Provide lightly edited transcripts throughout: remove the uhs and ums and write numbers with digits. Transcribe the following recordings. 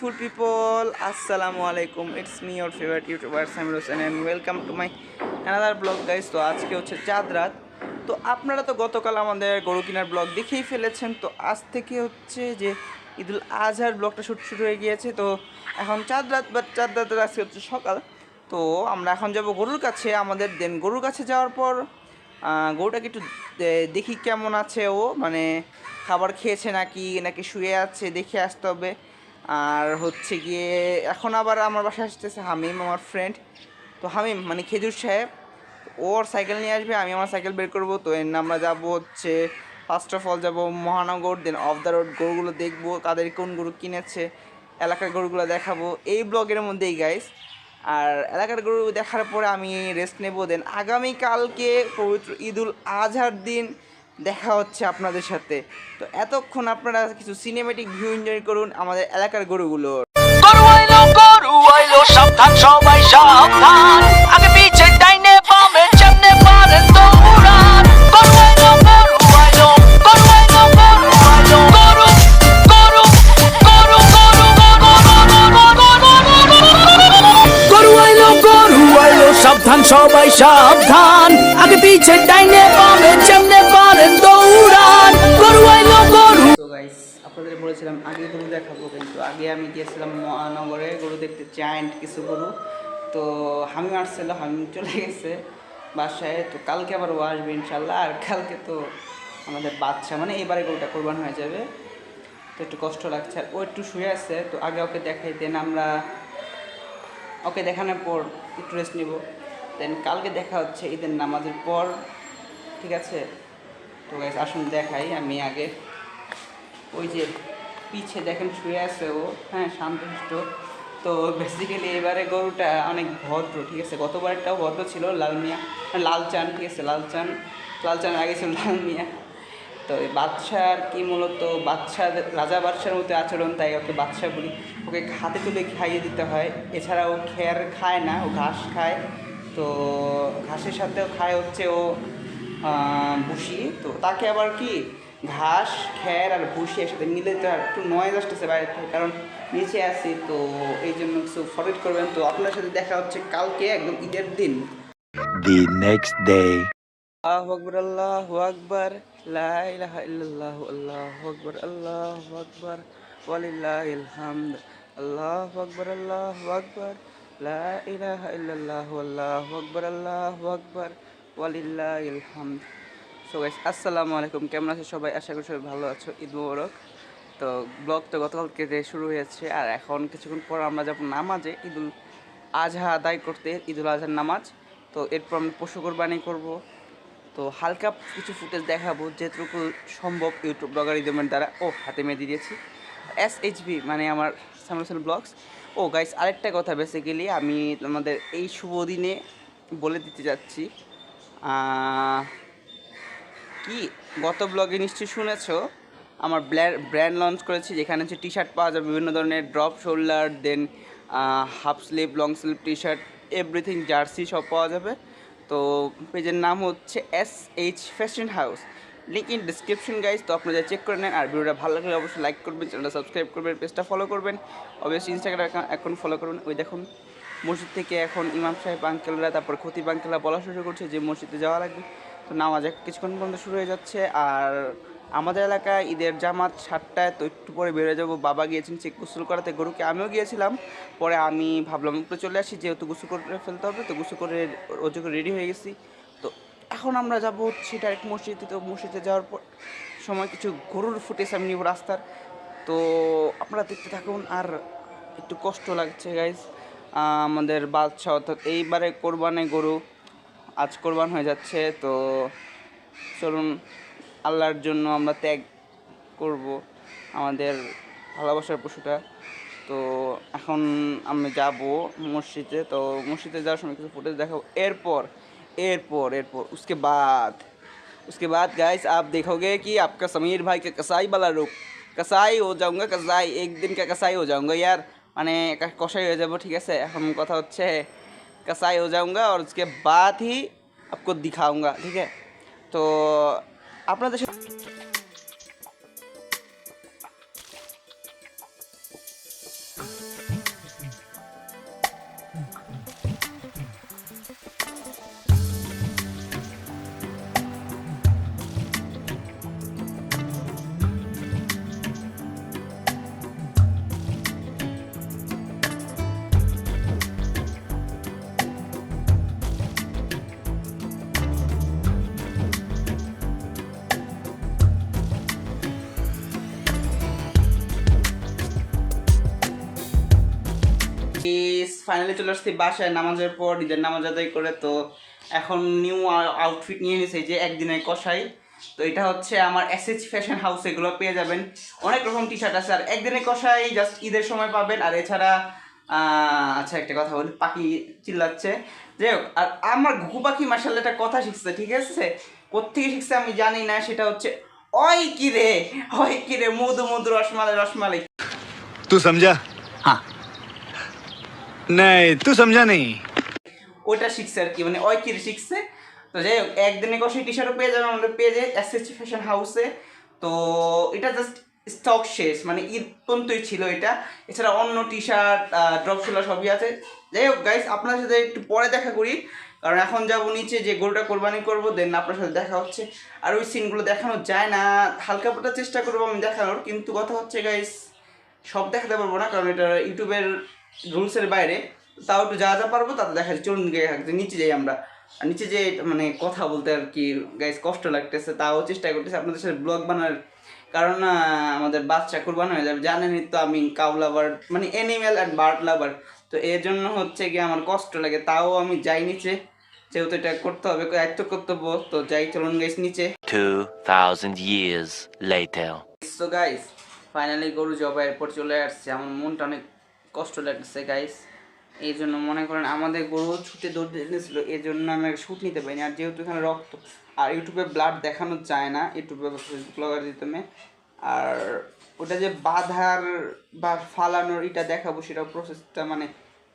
beautiful people, assalamu alaikum. It's me, your favorite YouTuber Samir Hussain, and welcome to my another vlog, guys. তো আজকে হচ্ছে চাঁদ রাত। তো আপনারা তো গতকাল আমাদের গরু কেনার ব্লগ দেখেই ফেলেছেন। তো আজ থেকে হচ্ছে যে ঈদুল আজহার ব্লগটা শুরু হয়ে গিয়েছে। তো এখন চাঁদ রাত, বাট চাঁদ রাতের আজকে হচ্ছে সকাল। তো আমরা এখন যাব গরুর কাছে। আমাদের দেন গরুর কাছে যাওয়ার পর গরুটাকে একটু দেখি কেমন আছে ও, মানে খাবার খেয়েছে নাকি নাকি শুয়ে আছে দেখে আসতে হবে। আর হচ্ছে গিয়ে এখন আবার আমার বাসায় আসতেছে হামিম, আমার ফ্রেন্ড। তো হামিম মানে খেজুর সাহেব, ওর সাইকেল নিয়ে আসবে, আমি আমার সাইকেল বের করবো। তো এর আমরা যাবো হচ্ছে ফার্স্ট অফ অল যাবো মহানগর, দেন অফ দ্য রোড গরুগুলো দেখবো, কাদের কোন গরু কিনেছে, এলাকার গরুগুলো দেখাবো এই ব্লগের মধ্যেই, গাইস। আর এলাকার গরু দেখার পরে আমি রেস্ট নেবো। দেন আগামীকালকে পবিত্র ঈদুল আজহার দিন দেখা হচ্ছে আপনাদের সাথে। তো এতক্ষণ আপনারা কিছু সিনেমেটিক ভিউ এনজয় করুন আমাদের এলাকার গরুগুলোর। গরু আইলো সাবধান, সবাই সাবধান, আগে পিছে ডাইনে বামে যেমনে পারেন দৌড়ান। গরু আইলো গরু আইলো গরু আইলো গরু আইলো গরু গরু গরু গরু গরু আইলো সাবধান, সবাই সাবধান, আগে পিছে ডাইনে বামে যেমনে পারেন দৌড়ান। গরু আইলো গরু। তো গাইস, আপনাদের বলেছিলাম আগে গরু দেখাবো, কিন্তু আগে আমি গিয়েছিলাম মহানগরে গরু দেখতে, জায়ান্ট কিছু গরু। তো হামিম আসছিল, হামিম চলে গেছে বাসায়। তো কালকে আবার ও আসবে ইনশাল্লাহ। আর কালকে তো আমাদের বাচ্চা, মানে এবারে গরুটা কোরবান হয়ে যাবে। তো একটু কষ্ট লাগছে, আর ও একটু শুয়ে আছে। তো আগে ওকে দেখাই, দেন আমরা ওকে দেখানোর পর একটু রেস্ট নিব। দেন কালকে দেখা হচ্ছে ঈদের নামাজের পর, ঠিক আছে? তো গাইস আসুন দেখাই আমি আগে। ওই যে পিছে দেখেন শুয়ে আছে ও, হ্যাঁ, শান্তশিষ্ট। তো বেসিক্যালি এবারে গরুটা অনেক ভদ্র, ঠিক আছে? গতবারটাও ভদ্র ছিল, লাল মিয়া, লালচান, ঠিক আছে? লালচানের আগে ছিল লাল মিয়া। তো এই বাদশার কি মূলত বাদশার রাজা বাদশার মতো আচরণ, তাই ওকে বাদশা বলি। ওকে হাতে তুলে খাইয়ে দিতে হয়, এছাড়া ও খের খায় না, ও ঘাস খায়। তো ঘাসের সাথেও খায় হচ্ছে ও ভুসি। তো তাকে আবার কি ঘাস, খ্যার আর ভুসি একসাথে মিলে তো একটু নয়েজ আসতেছে বাইরে থেকে, কারণ নিচে আসি। তো এই জন্য কিছু ফরওয়ার্ড করবেন। তো আপনার সাথে দেখা হচ্ছে কালকে, একদম ঈদের দিন। The next day. আল্লাহু আকবার, আল্লাহু আকবার, লা ইলাহা ইল্লাল্লাহু, আল্লাহু আকবার, আল্লাহু আকবার, ওয়ালিল্লাহিল হামদ। আল্লাহু আকবার, আল্লাহু আকবার, লা ইলাহা ইল্লাল্লাহু, আল্লাহু আকবার, আল্লাহু আকবার, ওয়ালিল্লাহিল হামদ। সো গাইস, আসসালামু আলাইকুম। কেমন আছো সবাই? আশা করি সবাই ভালো আছো। ঈদ মোবারক। তো ব্লগ তো গতকালকে শুরু হয়েছে, আর এখন কিছুক্ষণ পর আমরা যাব নামাজে, ঈদুল আজহা আদায় করতে, ঈদুল আজহার নামাজ। তো এরপর আমরা পশু কোরবানি করবো। তো হালকা কিছু ফুটেজ দেখাবো যেটুকু সম্ভব ইউটিউব ব্লগার ইদমের দ্বারা। ও হাতে মেয়ে দিয়েছি, SHB মানে আমার সামর হোসেন ব্লগস। ও গাইস, আরেকটা কথা, বেসিক্যালি আমি আমাদের এই শুভ দিনে বলে দিতে যাচ্ছি, কি গত ব্লগে নিশ্চয়ই শুনেছো, আমার ব্র্যান্ড লঞ্চ করেছি, যেখানে হচ্ছে টি শার্ট পাওয়া যাবে বিভিন্ন ধরনের, drop shoulder, then half sleeve, long sleeve T shirt, everything, jersey সব পাওয়া যাবে। তো পেজের নাম হচ্ছে SH fashion house, link in description, guys. তো আপনারা চেক করে নেন। আর ভিডিওটা ভালো লাগলে অবশ্যই লাইক করবেন, চ্যানেলটা সাবস্ক্রাইব করবেন, পেজটা ফলো করবেন, অবশ্যই ইনস্টাগ্রাম অ্যাকাউন্ট ফলো করবেন। ওই দেখুন মসজিদ থেকে এখন ইমাম সাহেব আঙ্কেলরা, তারপর খতিব আঙ্কেলরা বলা শুরু করছে যে মসজিদে যাওয়া লাগবে। তো নামাজ কিছুক্ষণ পর্যন্ত শুরু হয়ে যাচ্ছে। আর আমাদের এলাকায় ঈদের জামাত 7টায়। তো একটু পরে বেরোয় যাবো। বাবা গিয়েছেন চেক গোসল করাতে গরুকে, আমিও গিয়েছিলাম। পরে আমি ভাবলাম উপরে চলে আসি, যেহেতু গোসল করে ফেলতে হবে। তো গোসল করে অজু করে রেডি হয়ে গেছি। তো এখন আমরা যাবো হচ্ছে ডাইরেক্ট মসজিদে। তো মসজিদে যাওয়ার পর সময় কিছু গরুর ফুটেজ আমি নিব রাস্তার। তো আপনারা দেখতে থাকুন। আর একটু কষ্ট লাগছে, গাইজ। আমাদের বাদশা, অর্থাৎ এইবারে কোরবানে গরু আজ কোরবান হয়ে যাচ্ছে। তো চলুন আল্লাহর জন্য আমরা ত্যাগ করব আমাদের ভালোবাসার পশুটা। তো এখন আমি যাব মসজিদে। তো মসজিদে যাওয়ার সময় কিছু ফুটেজ দেখাবো। এরপর एरपोर एरपोर उसके बाद गाइस आप देखोगे कि आपका समीर भाई का कसाई वाला रुक कसाई हो जाऊंगा, कसाई एक दिन का कसाई हो जाऊंगा यार, माने कसाई हो जाबो, ठीक है? हम कथा होच्छे कसाई हो जाऊंगा और उसके बाद ही आपको दिखाऊंगा, ठीक है? तो আপনাদের ফাইনালি চলে আসছি বাসায় নামাজের পর, ঈদের নামাজ আদায় করে। তো এখন নিউ আউটফিট নিয়ে নিয়েছি, যে একদিনের কষাই। তো এটা হচ্ছে আমার এসএচ ফ্যাশন হাউস, এগুলো পেয়ে যাবেন। অনেক রকম টি শার্ট আছে। আর একদিনের কষাই জাস্ট ঈদের সময় পাবেন। আর এছাড়া আচ্ছা একটা কথা বলি, পাখি চিল্লাচ্ছে। যাই হোক, আর আমার ঘুঘু পাখি মার্শাল্লাহ একটা কথা শিখছে, ঠিক আছে? কোত্থেকে শিখছে আমি জানি না, সেটা হচ্ছে ওই কিরে মধু মধু রসমালাই রসমালাই। तू समझा? हाँ। नहीं, तू समझा नहीं। ওইটা শিখছে আর কি, মানে ওই কিরে শিখছে। তো যাই হোক, একদিনে কষাই টি শার্টও পেয়ে যাবে আমাদের পেজে এসএসসি ফ্যাশন হাউসে। তো এটা জাস্ট স্টক শেষ, মানে ঈদ পর্যন্তই ছিল এটা। এছাড়া অন্য টি শার্ট ড্রপ শোলা সবই আছে। যাই হোক গাইস, আপনার সাথে একটু পরে দেখা করি, কারণ এখন যাবো নিচে, যে গরুটা কোরবানি করবো, দেন আপনার সাথে দেখা হচ্ছে। আর ওই সিনগুলো দেখানো যায় না, হালকা পাতলা চেষ্টা করবো আমি দেখানোর, কিন্তু কথা হচ্ছে গাইস সব দেখাতে পারবো না, কারণ এটা ইউটিউবের রুলসের বাইরে। তাও একটু যা যা পারবো তাতে দেখা চলুন নিচে যাই আমরা। আর নিচে যে মানে কথা বলতে আর কি গাইস কষ্ট লাগতেছে, তাও চেষ্টা করতেছি আপনাদের সাথে ব্লগ বানার, কারণ আমাদের বাচ্চা কুরবান হয়ে যাবে। জানেনই তো আমি কাউ লাভার, মানে অ্যানিম্যাল অ্যান্ড বার্ড লাভার। তো এর জন্য হচ্ছে কি আমার কষ্ট লাগে, তাও আমি যাই নিচে, যেহেতু এটা করতে হবে, দায়িত্ব কর্তব্য। তো যাই, চলুন গাইস নিচে। 2000 years later. So guys finally গরু জবাইয়ের পর চলে আসছে। আমার মনটা অনেক কষ্ট লাগছে গাইস। এই জন্য মনে করেন আমাদের গরু ছুটে দৌড় দিয়েছিল, এই জন্য আমি শ্যুট নিতে পারিনি। আর যেহেতু এখানে রক্ত, আর ইউটিউবে ব্লাড দেখানো যায় না, ইউটিউবে ব্লগার দিতে। আর ওটা যে বাঁধার বা ফালানোর এটা দেখাবো, সেটা প্রসেসটা মানে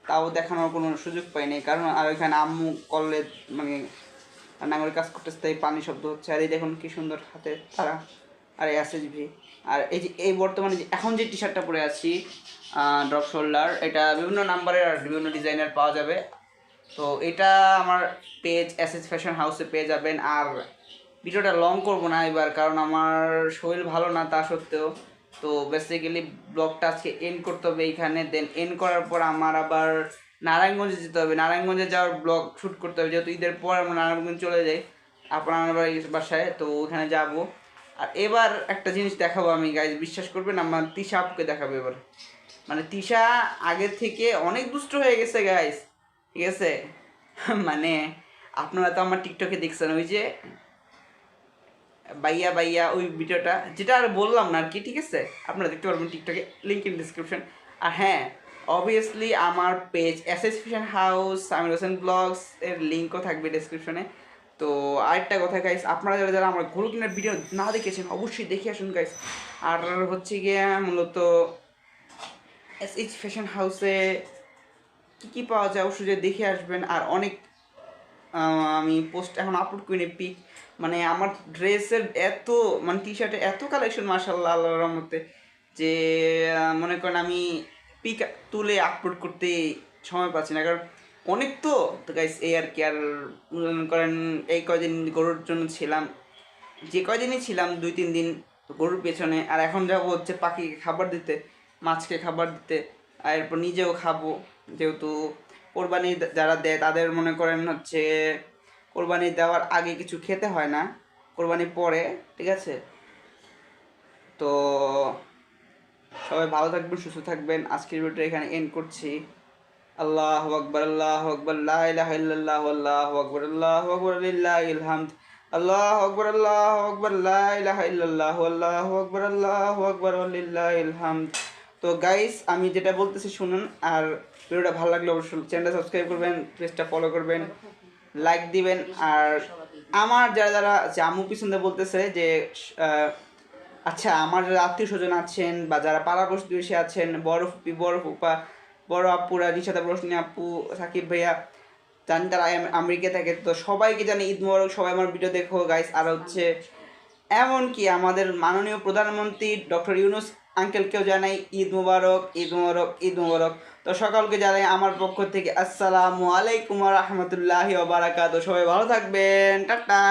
তাও দেখানোর কোনো সুযোগ পাইনি, কারণ আর ওইখানে আম্মু করলে মানে রান্নাঘরে কাজ করতেছে, তাই পানি শব্দ হচ্ছে। আর এই দেখুন কি সুন্দর হাতে তারা, আর এসএসভি। আর এই যে এই বর্তমানে যে এখন যে টি শার্টটা পরে আছি ড্রপ শোল্ডার, এটা বিভিন্ন নাম্বারের আর বিভিন্ন ডিজাইনের পাওয়া যাবে। তো এটা আমার পেজ এসএস ফ্যাশন হাউসে পেয়ে যাবেন। আর ভিডিওটা লং করব না এবার, কারণ আমার শরীর ভালো না তা সত্ত্বেও। তো বেসিক্যালি ব্লগটা আজকে এন্ড করতে হবে এইখানে, দেন এন্ড করার পর আমার আবার নারায়ণগঞ্জে যেতে হবে। নারায়ণগঞ্জে যাওয়ার ব্লগ শ্যুট করতে হবে, যেহেতু ঈদের পর আমরা নারায়ণগঞ্জ চলে যাই আপনার বাসায়, তো ওখানে যাব। আর এবার একটা জিনিস দেখাবো আমি গাইজ, বিশ্বাস করবেন, আমার তিশা আপুকে দেখাবো এবার। মানে তিশা আগের থেকে অনেক দুষ্ট হয়ে গেছে গাইজ, ঠিক আছে? মানে আপনারা তো আমার টিকটকে দেখছেন, ওই যে বাইয়া বাইয়া ওই ভিডিওটা, যেটা আর বললাম না আর কি, ঠিক আছে? আপনারা দেখতে পারবেন টিকটকে, লিঙ্ক ইন ডিসক্রিপশন। আর হ্যাঁ, অবভিয়াসলি আমার page SS fashion house Samir Hossain blogs এর লিঙ্কও থাকবে ডিসক্রিপশনে। তো আরেকটা কথা গাইস, আপনারা যারা যারা আমার গরু কেনার ভিডিও না দেখেছেন অবশ্যই দেখে আসুন গাইস। আর হচ্ছে গিয়ে মূলত এসএস ফ্যাশন হাউসে কী কী পাওয়া যায় অবশ্যই যে দেখে আসবেন। আর অনেক আমি পোস্ট এখন আপলোড করিনি পিক, মানে আমার ড্রেসের এত মানে টি শার্টের এত কালেকশন মাশাআল্লাহ আল্লাহর রহমতে, যে মনে করেন আমি পিক তুলে আপলোড করতে সময় পাচ্ছি না, কারণ অনেক তো গাইস এই আর কি। আর মনে করেন এই কয়দিন গরুর জন্য ছিলাম, যে কয়দিনই ছিলাম 2-3 দিন গরুর পেছনে। আর এখন যাবো হচ্ছে পাখিকে খাবার দিতে, মাছকে খাবার দিতে, আর এরপর নিজেও খাবো, যেহেতু কোরবানি যারা দেয় তাদের মনে করেন হচ্ছে কোরবানি দেওয়ার আগে কিছু খেতে হয় না, কোরবানি পরে, ঠিক আছে? তো সবাই ভালো থাকবেন, সুস্থ থাকবেন। আজকের ভিডিওটা এখানে এন্ড করছি। আল্লাহু আকবার, আল্লাহু আকবার, লা ইলাহা ইল্লাল্লাহু, আল্লাহু আকবার, আল্লাহু আকবার, লিল্লাহিল হামদ। আল্লাহু আকবার, আল্লাহু আকবার, লা ইলাহা ইল্লাল্লাহু, আল্লাহু আকবার, আল্লাহু আকবার, লিল্লাহিল হামদ। তো গাইস আমি যেটা বলতেছি শুনুন, আর ভিডিওটা ভালো লাগলে অবশ্যই চ্যানেলটা সাবস্ক্রাইব করবেন, পেজটা ফলো করবেন, লাইক দিবেন। আর আমার যারা যারা জামু পিছনে বলতেছে যে আচ্ছা, আমার যারা আত্মীয় স্বজন আছেন বা যারা পাড়া প্রতিবেশী আছেন, বড় ফুপি, বড় ফুপা, বড় আপুরা, নিশাদা, রোশনি আপু, সাকিব ভাইয়া, জানি তারা আমেরিকা থাকে, তো সবাইকে জানি ঈদ মোবারক। সবাই আমার ভিডিও দেখো গাইস। আর হচ্ছে এমনকি আমাদের মাননীয় প্রধানমন্ত্রী ডক্টর ইউনূস আঙ্কেলকেও জানাই ঈদ মোবারক, ঈদ মোবারক, ঈদ মোবারক। তো সকলকে জানাই আমার পক্ষ থেকে আসসালামু আলাইকুম ওয়া রাহমাতুল্লাহি ওয়া বারাকাতুহু। সবাই ভালো থাকবেন, টাটা।